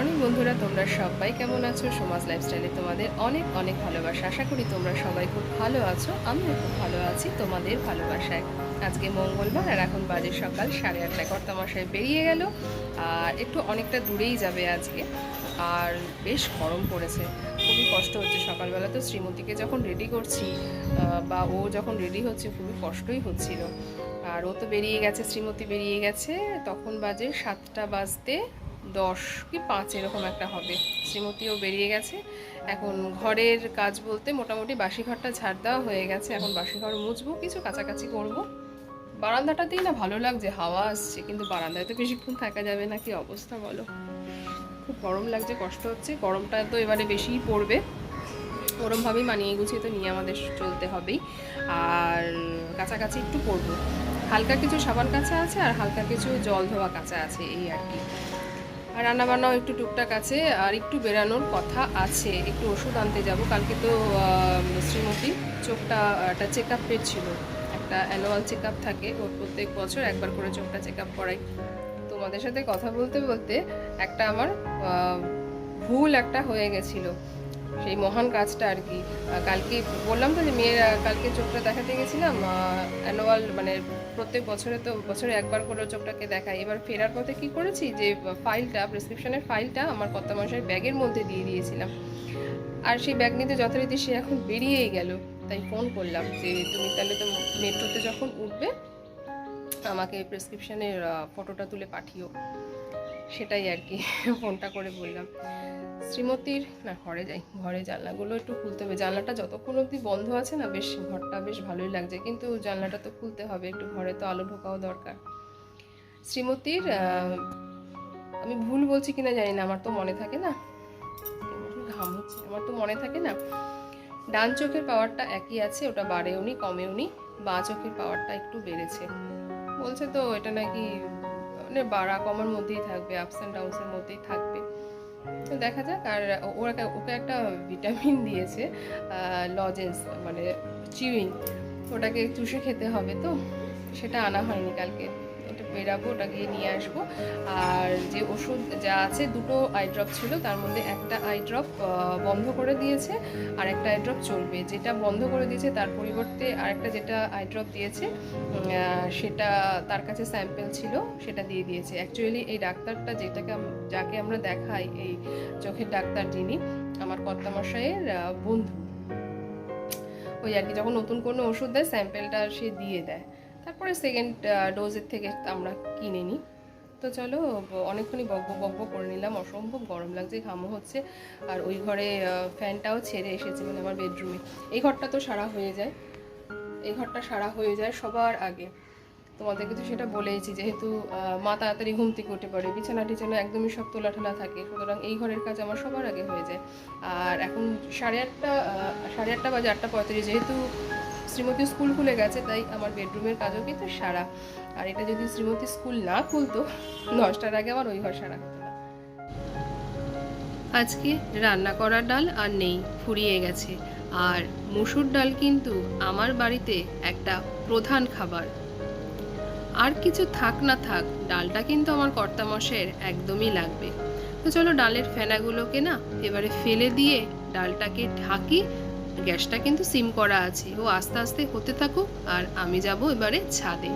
Morning বন্ধুরা, তোমরা সবাই কেমন আছো? সমাজ লাইফস্টাইলে তোমাদের অনেক অনেক ভালোবাসা। আশা করি তোমরা সবাই খুব ভালো আছো। আমিও খুব ভালো আছি তোমাদের ভালোবাসায়। আজকে মঙ্গলবার আর এখন বাজে সকাল 8:30। কর্তামশাই বেরিয়ে গেল আর একটু অনেকটা দূরেই যাবে আজকে। আর বেশ গরম পড়েছে, খুবই কষ্ট হচ্ছে। সকালবেলা তো শ্রীমতীকে যখন রেডি করছি বা ও যখন রেডি হচ্ছে খুবই কষ্টই হচ্ছিল। আর ও তো বেরিয়ে গেছে, শ্রীমতী বেরিয়ে গেছে, তখন বাজে 7:10 কি 5 এরকম একটা হবে। শ্রীমতীও বেরিয়ে গেছে। এখন ঘরের কাজ বলতে মোটামুটি বাসি ঘরটা ঝাড় দেওয়া হয়ে গেছে। এখন বাসি ঘর মুছবো, কিছু কাছাকাছি করব। বারান্দাটাতেই না ভালো লাগছে, হাওয়া আসছে, কিন্তু বারান্দায় তো বেশিক্ষণ থাকা যাবে না। কি অবস্থা বলো, খুব গরম লাগছে, কষ্ট হচ্ছে। গরমটা তো এবারে বেশিই পড়বে, ওরমভাবেই মানিয়ে গুছিয়ে তো নিয়ে আমাদের চলতে হবেই। আর কাছাকাছি একটু করবো, হালকা কিছু সাবান কাঁচা আছে আর হালকা কিছু জল ধোয়া কাঁচা আছে, এই আর কি। আর রান্নাবান্নাও একটু টুকটাক আছে, আর একটু বেরানোর কথা আছে, একটু ওষুধ আনতে যাব। কালকে তো শ্রীমতী চোখটা একটা চেক আপ ছিল, একটা অ্যানুয়াল চেক আপ থাকে ওর, প্রত্যেক বছর একবার করে চোখটা চেক আপ করাই। তোমাদের সাথে কথা বলতে বলতে একটা আমার ভুল একটা হয়ে গেছিলো, সেই মহান কাজটা আর কি। কালকে বললাম তো যে মেয়ের কালকে চোখটা দেখাতে গেছিলাম অ্যানুয়াল, মানে প্রত্যেক বছরে তো বছরে একবার করে চোখটাকে দেখাই। এবার ফেরার পথে কি করেছি, যে ফাইলটা, প্রেসক্রিপশনের ফাইলটা আমার কর্তামশাইয়ের ব্যাগের মধ্যে দিয়ে দিয়েছিলাম। আর সেই ব্যাগ নিতে যথারীতি সে এখন বেরিয়েই গেল। তাই ফোন করলাম যে তুমি তাহলে তো মেট্রোতে যখন উঠবে আমাকে প্রেসক্রিপশনের ফটোটা তুলে পাঠিও। সেটাই আর কি ফোনটা করে বললাম। শ্রীমতীর না, ঘরে যাই, ঘরে জানলাগুলো একটু খুলতে হবে। জানলাটা যতক্ষণ অবধি বন্ধ আছে না, বেশ ঘরটা বেশ ভালোই লাগছে, কিন্তু জানলাটা তো খুলতে হবে একটু, ঘরে তো আলো ঢোকাও দরকার। শ্রীমতীর আমি ভুল বলছি কিনা জানি না, আমার তো মনে থাকে না, ঘাম হচ্ছে, আমার তো মনে থাকে না। ডান চোখের পাওয়ারটা একই আছে, ওটা বাড়েওনি কমেওনি। বাঁ চোখের পাওয়ারটা একটু বেড়েছে বলছে, তো এটা নাকি মানে বাড়া কমার মধ্যেই থাকবে, আপস অ্যান্ড ডাউনসের মধ্যেই থাকবে। তো দেখা যাক। আর ওকে একটা ভিটামিন দিয়েছে, লজেন্স, মানে চিউইং, ওটাকে চুষে খেতে হবে, তো সেটা আনা হয়নি কালকে। ওটা বেরাবো, ওটা গিয়ে নিয়ে আসবো। আর যে ওষুধ যা আছে, দুটো আই ড্রপ ছিল, তার মধ্যে একটা আই ড্রপ বন্ধ করে দিয়েছে আর একটা আই ড্রপ চলবে। যেটা বন্ধ করে দিয়েছে তার পরিবর্তে আরেকটা যেটা আই ড্রপ দিয়েছে সেটা তার কাছে স্যাম্পেল ছিল, সেটা দিয়ে দিয়েছে। অ্যাকচুয়ালি এই ডাক্তারটা যাকে আমরা দেখাই, এই চোখের ডাক্তার, যিনি আমার কর্তামশাইয়ের বন্ধু, ওই আর কি। যখন নতুন কোনো ওষুধ দেয় স্যাম্পেলটা সে দিয়ে দেয়, তারপরে সেকেন্ড ডোজের থেকে আমরা কিনে নিই। তো চলো, অনেকক্ষণই বকবক করে নিলাম, অসম্ভব গরম লাগছে, ঘামও হচ্ছে। আর ওই ঘরে ফ্যানটাও ছেড়ে এসেছে, মানে আমার বেডরুমে। এই ঘরটা তো সারা হয়ে যায়, এই ঘরটা সারা হয়ে যায় সবার আগে। তোমাদেরকে তো সেটা বলেইছি, যেহেতু মা তাড়াতাড়ি ঘুম থেকে উঠে পড়ে, বিছানা টিছানা একদমই সব তোলা ঠোলা থাকে, সুতরাং এই ঘরের কাজ আমার সবার আগে হয়ে যায়। আর এখন 8:30 বাজে, 8:35, যেহেতু শ্রীমতী স্কুল খুলে গেছে, তাই আমার বেডরুমের কাজও কিন্তু সারা। আর এটা যদি শ্রীমতী স্কুল না খুলতো, 10টার আগে আমার ওই ঘর সারা হতো না। আজকে রান্না করা ডাল আর নেই, ফুরিয়ে গেছে। আর মসুর ডাল কিন্তু আমার বাড়িতে একটা প্রধান খাবার। আর কিছু থাক না থাক, ডালটা কিন্তু আমার কর্তামশাইয়ের একদমই লাগবে। তো চলো, ডালের ফেনাগুলোকে না এবারে ফেলে দিয়ে ডালটাকে ঢাকি। গ্যাসটা কিন্তু সিম করা আছে, ও আস্তে আস্তে হতে থাকুক, আর আমি যাব এবারে ছাদে।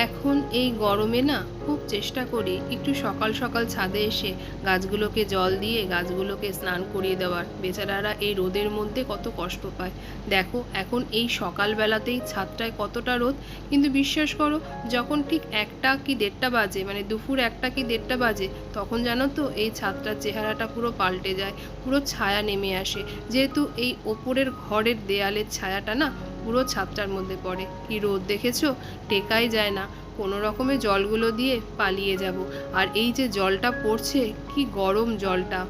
এখন এই গরমে না খুব চেষ্টা করি একটু সকাল সকাল ছাদে এসে গাছগুলোকে জল দিয়ে গাছগুলোকে স্নান করিয়ে দেওয়ার। বেচারারা এই রোদের মধ্যে কত কষ্ট পায়। দেখো এখন এই সকালবেলাতেই ছাদটায় কতটা রোদ, কিন্তু বিশ্বাস করো, যখন ঠিক 1টা কি 1:30 বাজে, মানে দুপুর 1টা কি 1:30 বাজে, তখন জানো তো এই ছাদটার চেহারাটা পুরো পাল্টে যায়, পুরো ছায়া নেমে আসে। যেহেতু এই ওপরের ঘরের দেয়ালের ছায়াটা না পুরো ছাদটার মধ্যে পড়ে। কি রোদ দেখেছো, টেকাই যায় না। কোনো রকমে জলগুলো দিয়ে পালিয়ে যাব। আর এই যে জলটা পড়ছে, কি গরম জলটা।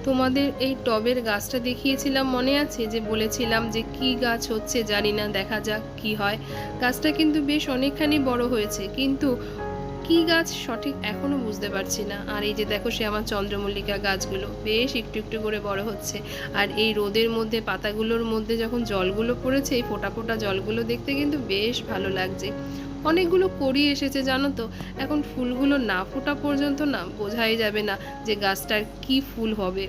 তোমাদের এই টবের গাছটা দেখিয়েছিলাম, মনে আছে? যে বলেছিলাম যে কি গাছ হচ্ছে জানি না, দেখা যাক কি হয়। গাছটা কিন্তু বেশ অনেকখানি বড় হয়েছে, কিন্তু কি গাছ সঠিক এখনো বুঝতে পারছি না। আর এই যে দেখো সে আমার চন্দ্রমল্লিকা গাছগুলো বেশ একটু একটু করে বড় হচ্ছে। আর এই রোদের মধ্যে পাতাগুলোর মধ্যে যখন জলগুলো পড়েছে, এই ফোঁটা ফোঁটা জলগুলো দেখতে কিন্তু বেশ ভালো লাগছে। অনেকগুলো কড়ি এসেছে জানো তো। এখন ফুলগুলো না ফোটা পর্যন্ত না বোঝাই যাবে না যে গাছটার কি ফুল হবে।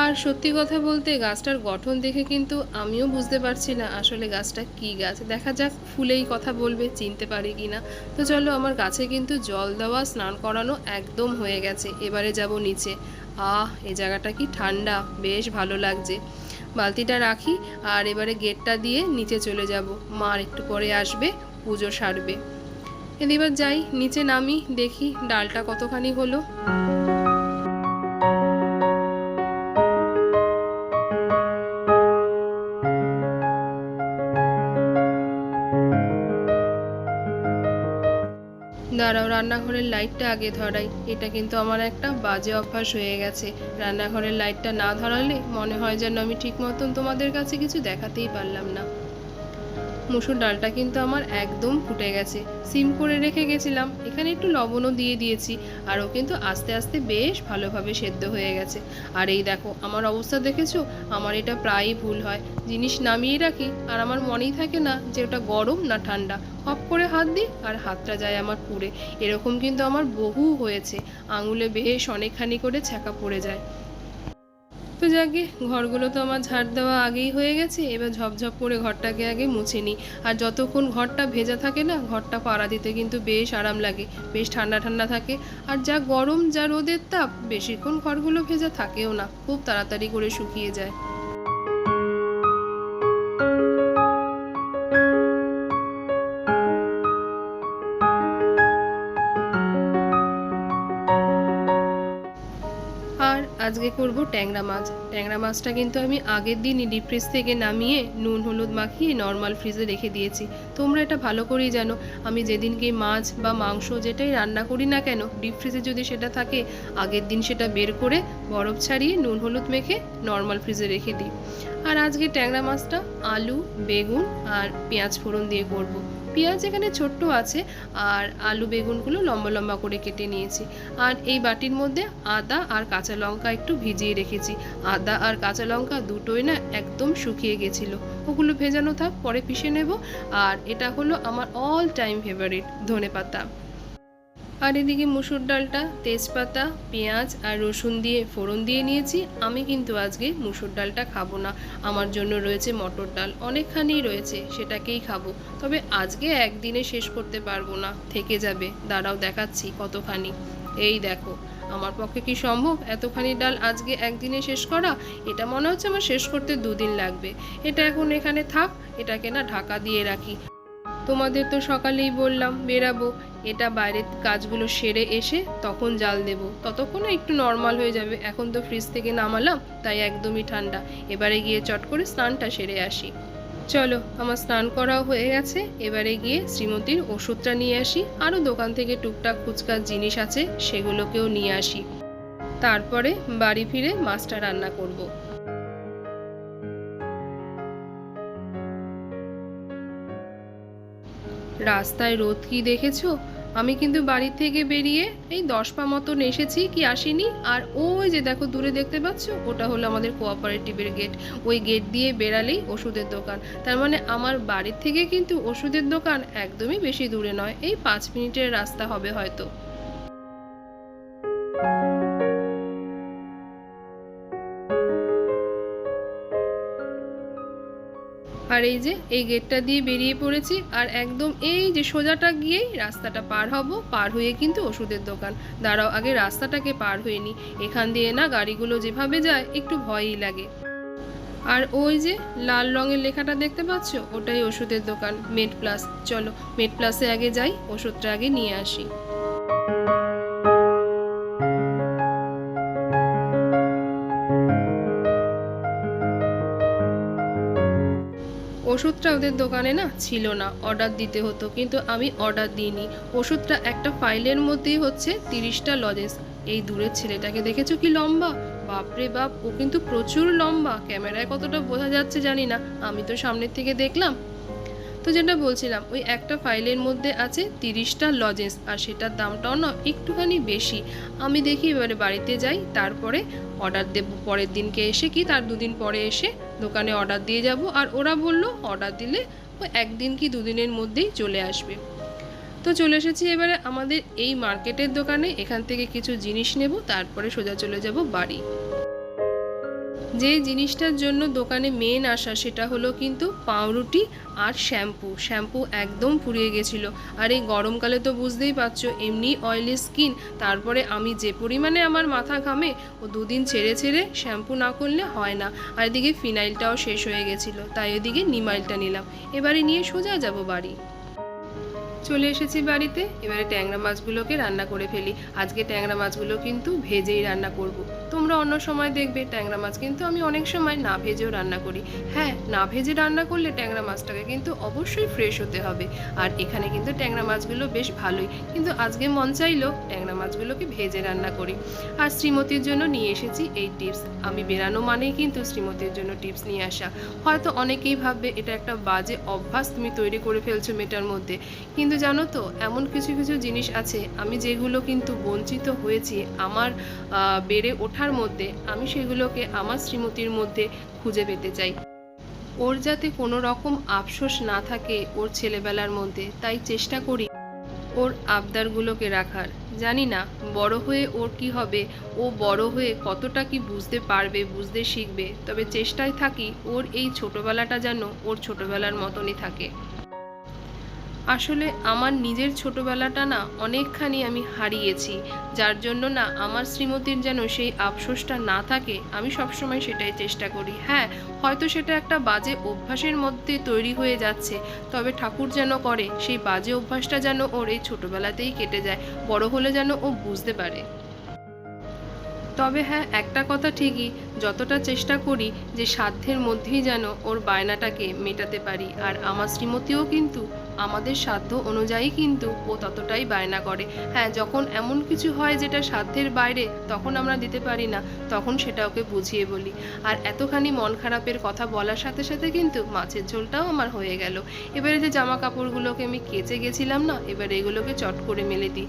আর সত্যি কথা বলতে গাছটার গঠন দেখে কিন্তু আমিও বুঝতে পারছি না আসলে গাছটা কি গাছ। দেখা যাক ফুলেই কথা বলবে, চিনতে পারি কি না। তো চলো, আমার গাছে কিন্তু জল দেওয়া, স্নান করানো একদম হয়ে গেছে। এবারে যাব নিচে। এই জায়গাটা কি ঠান্ডা, বেশ ভালো লাগছে। বালতিটা রাখি আর এবারে গেটটা দিয়ে নিচে চলে যাব। মা একটু পরে আসবে, পুজো সারবে। এবার যাই, নিচে নামি, দেখি ডালটা কতখানি হলো। দাঁড়াও, রান্নাঘরের লাইটটা আগে ধরাই। এটা কিন্তু আমার একটা বাজে অভ্যাস হয়ে গেছে। রান্নাঘরের লাইটটা না ধরালে মনে হয় যেন আমি ঠিক মতন তোমাদের কাছে কিছু দেখাতেই পারলাম না। মুসুর ডালটা কিন্তু আমার একদম ফুটে গেছে। সিম করে রেখে গেছিলাম, এখানে একটু লবণও দিয়ে দিয়েছি। আর ও কিন্তু আস্তে আস্তে বেশ ভালোভাবে সেদ্ধ হয়ে গেছে। আর এই দেখো আমার অবস্থা দেখেছো। আমার এটা প্রায়ই ভুল হয়, জিনিস নামিয়ে রাখি আর আমার মনেই থাকে না যে ওটা গরম না ঠান্ডা। হপ করে হাত দিই আর হাতটা যায় আমার পুড়ে। এরকম কিন্তু আমার বহু হয়েছে, আঙুলে বেশ অনেকখানি করে ছ্যাঁকা পড়ে যায়। তো যাকে, ঘরগুলো তো আমার ঝাড় দেওয়া আগেই হয়ে গেছে। এবার ঝপঝপ করে ঘরটাকে আগে মুছে নিই। আর যতক্ষণ ঘরটা ভেজা থাকে না, ঘরটা পাড়া দিতে কিন্তু বেশ আরাম লাগে, বেশ ঠান্ডা ঠান্ডা থাকে। আর যা গরম, যা রোদের তাপ, বেশিক্ষণ ঘরগুলো ভেজা থাকেও না, খুব তাড়াতাড়ি করে শুকিয়ে যায়। আর আজকে করব ট্যাংরা মাছ। ট্যাংরা মাছটা কিন্তু আমি আগের দিনই ডিপ ফ্রিজ থেকে নামিয়ে নুন হলুদ মাখিয়ে নর্মাল ফ্রিজে রেখে দিয়েছি। তোমরা এটা ভালো করেই জানো, আমি যেদিনকে মাছ বা মাংস যেটাই রান্না করি না কেন, ডিপ ফ্রিজে যদি সেটা থাকে, আগের দিন সেটা বের করে বরফ ছাড়িয়ে নুন হলুদ মেখে নর্মাল ফ্রিজে রেখে দিই। আর আজকে ট্যাংরা মাছটা আলু, বেগুন আর পেঁয়াজ ফোড়ন দিয়ে করব। পেঁয়াজ এখানে ছোট্ট আছে আর আলু বেগুনগুলো লম্বা লম্বা করে কেটে নিয়েছি। আর এই বাটির মধ্যে আদা আর কাঁচা লঙ্কা একটু ভিজিয়ে রেখেছি। আদা আর কাঁচা লঙ্কা দুটোই না একদম শুকিয়ে গেছিলো, ওগুলো ভেজানো থাক, পরে পিষে নেব। আর এটা হলো আমার অল টাইম ফেভারিট ধনেপাতা। আর এদিকে মুসুর ডালটা তেজপাতা, পেঁয়াজ আর রসুন দিয়ে ফোড়ন দিয়ে নিয়েছি। আমি কিন্তু আজকে মুসুর ডালটা খাবো না, আমার জন্য রয়েছে মটর ডাল, অনেকখানি রয়েছে, সেটাকেই খাবো। তবে আজকে একদিনে শেষ করতে পারবো না, থেকে যাবে। দাঁড়াও দেখাচ্ছি কতখানি। এই দেখো, আমার পক্ষে কি সম্ভব এতখানি ডাল আজকে একদিনে শেষ করা? এটা মনে হচ্ছে আমার শেষ করতে 2 দিন লাগবে। এটা এখন এখানে থাক, এটাকে না ঢাকা দিয়ে রাখি। তোমাদের তো সকালেই বললাম বেরাবো, এটা বাইরের কাজগুলো সেরে এসে তখন জাল দেব, ততক্ষণে একটু নর্মাল হয়ে যাবে। এখন তো ফ্রিজ থেকে নামালাম, তাই একদমই ঠান্ডা। এবারে গিয়ে চট করে স্নানটা সেরে আসি। চলো, আমার স্নান করাও হয়ে গেছে। এবারে গিয়ে শ্রীমতীর ওষুধটা নিয়ে আসি, আরও দোকান থেকে টুকটাক ফুচকার জিনিস আছে সেগুলোকেও নিয়ে আসি। তারপরে বাড়ি ফিরে মাছটা রান্না করব। রাস্তায় রোদ কি দেখেছো? আমি কিন্তু বাড়ি থেকে বেরিয়ে এই 10 পা মতন এসেছি, কি আসিনি। আর ওই যে দেখো দূরে দেখতে পাচ্ছ, ওটা হলো আমাদের কোঅপারেটিভের গেট। ওই গেট দিয়ে বেরালেই ওষুধের দোকান। তার মানে আমার বাড়ির থেকে কিন্তু ওষুধের দোকান একদমই বেশি দূরে নয়, এই 5 মিনিটের রাস্তা হবে হয়তো। আর এই যে এই গেটটা দিয়ে বেরিয়ে পড়েছি, আর একদম এই যে সোজাটা গিয়েই রাস্তাটা পার হব। পার হয়ে কিন্তু ওষুধের দোকান। দাঁড়াও, আগে রাস্তাটাকে পার হয়ে নি। এখান দিয়ে না গাড়িগুলো যেভাবে যায় একটু ভয়ই লাগে। আর ওই যে লাল রঙের লেখাটা দেখতে পাচ্ছ, ওটাই ওষুধের দোকান, মেড প্লাস। চলো মেড প্লাসে আগে যাই, ওষুধটা আগে নিয়ে আসি। ওষুধটা ওদের দোকানে না ছিল না, অর্ডার দিতে হতো, কিন্তু আমি অর্ডার দিইনি। ওষুধটা একটা ফাইলের মধ্যেই হচ্ছে 30টা লজেন্স। এই দূরের ছেলেটাকে দেখেছো কি লম্বা? বাপরে বাপ, ও কিন্তু প্রচুর লম্বা। ক্যামেরায় কতটা বোঝা যাচ্ছে জানি না, আমি তো সামনের থেকে দেখলাম। তো যেটা বলছিলাম, ওই একটা ফাইলের মধ্যে আছে 30টা লজেন্স, আর সেটার দামটাও না একটুখানি বেশি। আমি দেখি এবারে বাড়িতে যাই, তারপরে অর্ডার দেবো পরের দিনকে এসে, কি তার 2 দিন পরে এসে দোকানে অর্ডার দিয়ে যাব। আর ওরা বললো অর্ডার দিলে ওই 1 দিন কি 2 দিনের মধ্যেই চলে আসবে। তো চলে এসেছি এবারে আমাদের এই মার্কেটের দোকানে। এখান থেকে কিছু জিনিস নেব, তারপরে সোজা চলে যাব বাড়ি। যে জিনিসটার জন্য দোকানে মেন আসা সেটা হলো কিন্তু পাউরুটি আর শ্যাম্পু একদম ফুরিয়ে গেছিলো। আর এই গরমকালে তো বুঝতেই পারছো, এমনি অয়েলি স্কিন, তারপরে আমি যে পরিমাণে আমার মাথা ঘামে, ও 2 দিন ছেড়ে ছেড়ে শ্যাম্পু না করলে হয় না। আর এদিকে ফিনাইলটাও শেষ হয়ে গেছিলো, তাই ওদিকে নিমাইলটা নিলাম। এবারে নিয়ে সোজা যাব বাড়ি। চলে এসেছি বাড়িতে, এবারে ট্যাংরা মাছগুলোকে রান্না করে ফেলি। আজকে ট্যাংরা মাছগুলো কিন্তু ভেজেই রান্না করব। তোমরা অন্য সময় দেখবে ট্যাংরা মাছ কিন্তু আমি অনেক সময় না ভেজেও রান্না করি। হ্যাঁ, না ভেজে রান্না করলে ট্যাংরা মাছটাকে কিন্তু অবশ্যই ফ্রেশ হতে হবে। আর এখানে কিন্তু ট্যাংরা মাছগুলো বেশ ভালোই, কিন্তু আজকে মন চাইলো ট্যাংরা মাছগুলোকে ভেজে রান্না করি। আর শ্রীমতীর জন্য নিয়ে এসেছি এই টিপস। আমি বেরানো মানেই কিন্তু শ্রীমতীর জন্য টিপস নিয়ে আসা। হয়তো অনেকেই ভাববে এটা একটা বাজে অভ্যাস তুমি তৈরি করে ফেলছো মেয়েটার মধ্যে, কিন্তু জানো তো এমন কিছু কিছু জিনিস আছে আমি যেগুলো কিন্তু বঞ্চিত হয়েছি আমার বেড়ে ওঠার মধ্যে, আমি সেগুলোকে আমার শ্রীমতীর মধ্যে খুঁজে পেতে চাই। ওর যাতে কোনো রকম আফসোস না থাকে ওর ছেলেবেলার মধ্যে, তাই চেষ্টা করি ওর আবদারগুলোকে রাখার। জানি না বড় হয়ে ওর কি হবে, ও বড় হয়ে কতটা কি বুঝতে পারবে, বুঝতে শিখবে, তবে চেষ্টায় থাকি ওর এই ছোটবেলাটা যেন ওর ছোটবেলার মতনই থাকে। আসলে আমার নিজের ছোটবেলাটা না অনেকখানি আমি হারিয়েছি, যার জন্য না আমার শ্রীমতীর যেন সেই আফসোসটা না থাকে, আমি সবসময় সেটাই চেষ্টা করি। হ্যাঁ, হয়তো সেটা একটা বাজে অভ্যাসের মধ্যে তৈরি হয়ে যাচ্ছে, তবে ঠাকুর যেন করে সেই বাজে অভ্যাসটা যেন ওর এই ছোটবেলাতেই কেটে যায়, বড় হলে যেন ও বুঝতে পারে। তবে হ্যাঁ, একটা কথা ঠিকই, যতটা চেষ্টা করি যে সাধ্যের মধ্যেই যেন ওর বায়নাটাকে মেটাতে পারি। আর আমার শ্রীমতীও কিন্তু আমাদের সাধ্য অনুযায়ী কিন্তু ও ততটাই বায়না করে। হ্যাঁ, যখন এমন কিছু হয় যেটা সাধ্যের বাইরে, তখন আমরা দিতে পারি না, তখন সেটা ওকে বুঝিয়ে বলি। আর এতখানি মন খারাপের কথা বলার সাথে সাথে কিন্তু মাছের ঝোলটাও আমার হয়ে গেল। এবারে যে জামা কাপড়গুলোকে আমি কেচে গেছিলাম না, এবার এগুলোকে চট করে মেলে দিই।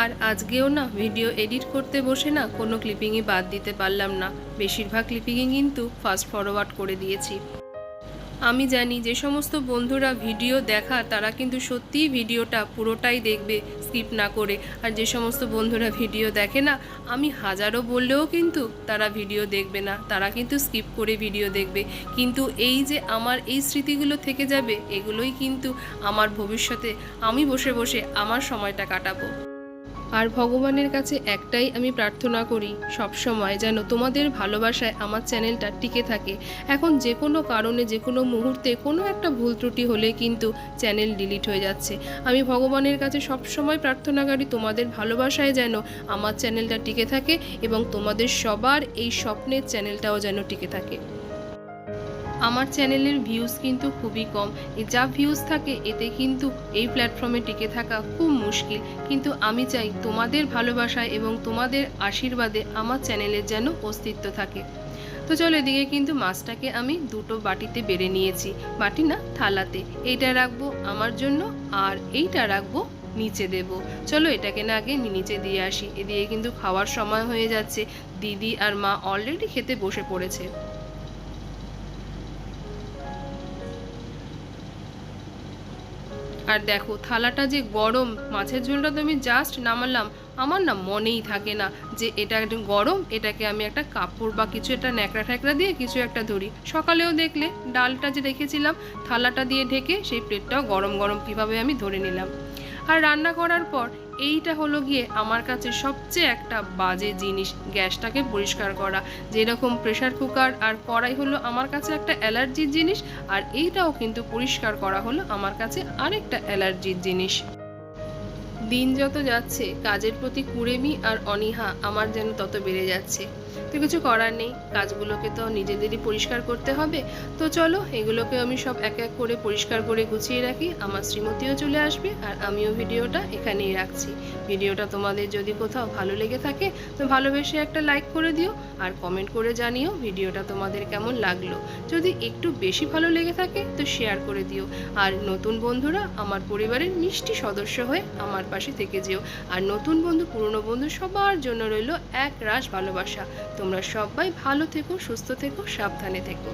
আর আজকেও না ভিডিও এডিট করতে বসে না কোনো ক্লিপিংই বাদ দিতে পারলাম না, বেশিরভাগ ক্লিপিংই কিন্তু ফাস্ট ফরওয়ার্ড করে দিয়েছি। আমি জানি যে সমস্ত বন্ধুরা ভিডিও দেখা তারা কিন্তু সত্যিই ভিডিওটা পুরোটাই দেখবে স্কিপ না করে, আর যে সমস্ত বন্ধুরা ভিডিও দেখে না, আমি হাজারো বললেও কিন্তু তারা ভিডিও দেখবে না, তারা কিন্তু স্কিপ করে ভিডিও দেখবে। কিন্তু এই যে আমার এই স্মৃতিগুলো থেকে যাবে, এগুলোই কিন্তু আমার ভবিষ্যতে আমি বসে বসে আমার সময়টা কাটাবো। আর ভগবানের কাছে একটাই আমি প্রার্থনা করি, সব সময় যেন তোমাদের ভালোবাসায় আমার চ্যানেলটা টিকে থাকে। এখন যে কোনো কারণে যে কোনো মুহূর্তে কোনো একটা ভুল ত্রুটি হলে কিন্তু চ্যানেল ডিলিট হয়ে যাচ্ছে। আমি ভগবানের কাছে সব সময় প্রার্থনা করি তোমাদের ভালোবাসায় যেন আমার চ্যানেলটা টিকে থাকে, এবং তোমাদের সবার এই স্বপ্নের চ্যানেলটাও যেন টিকে থাকে। আমার চ্যানেলের ভিউজ কিন্তু খুবই কম, যা ভিউজ থাকে এতে কিন্তু এই প্ল্যাটফর্মে টিকে থাকা খুব মুশকিল, কিন্তু আমি চাই তোমাদের ভালোবাসায় এবং তোমাদের আশীর্বাদে আমার চ্যানেলের যেন অস্তিত্ব থাকে। তো চলো, এদিকে কিন্তু মাছটাকে আমি 2টো বাটিতে বেড়ে নিয়েছি, বাটি না থালাতে। এইটা রাখবো আমার জন্য, আর এইটা রাখবো নিচে দেব। চলো এটাকে না আগে নিচে দিয়ে আসি, এদিকে কিন্তু খাওয়ার সময় হয়ে যাচ্ছে, দিদি আর মা অলরেডি খেতে বসে পড়েছে। আর দেখো থালাটা যে গরম, মাছের ঝোলটা তো আমি জাস্ট নামালাম, আমার না মনেই থাকে না যে এটা একদম গরম, এটাকে আমি একটা কাপড় বা কিছু একটা ন্যাকড়া ঠ্যাকড়া দিয়ে কিছু একটা ধরি। সকালেও দেখলে ডালটা যে রেখেছিলাম থালাটা দিয়ে ঢেকে, সেই প্লেটটাও গরম গরম কীভাবে আমি ধরে নিলাম। আর রান্না করার পর এইটা হলো গিয়ে আমার কাছে সবচেয়ে একটা বাজে জিনিস, গ্যাসটাকে পরিষ্কার করা। যেরকম প্রেসার কুকার আর কড়াই হলো আমার কাছে একটা অ্যালার্জির জিনিস, আর এইটাও কিন্তু পরিষ্কার করা হলো আমার কাছে আরেকটা অ্যালার্জির জিনিস। দিন যত যাচ্ছে কাজের প্রতি কুড়েমি আর অনীহা আমার যেন তত বেড়ে যাচ্ছে। তো কিছু করার নেই, কাজগুলোকে তো নিজেদেরই পরিষ্কার করতে হবে। তো চলো এগুলোকে আমি সব এক এক করে পরিষ্কার করে গুছিয়ে রাখি। আমার শ্রীমতীও চলে আসবে আর আমিও ভিডিওটা এখানেই রাখছি। ভিডিওটা তোমাদের যদি কোথাও ভালো লেগে থাকে তো ভালোবেসে একটা লাইক করে দিও আর কমেন্ট করে জানিও ভিডিওটা তোমাদের কেমন লাগলো। যদি একটু বেশি ভালো লেগে থাকে তো শেয়ার করে দিও। আর নতুন বন্ধুরা আমার পরিবারের মিষ্টি সদস্য হয়ে আমার পাশে থেকে যেও। আর নতুন বন্ধু পুরনো বন্ধু সবার জন্য রইল এক রাশ ভালোবাসা। তোমরা সবাই ভালো থেকো, সুস্থ থেকো, সাবধানে থেকো।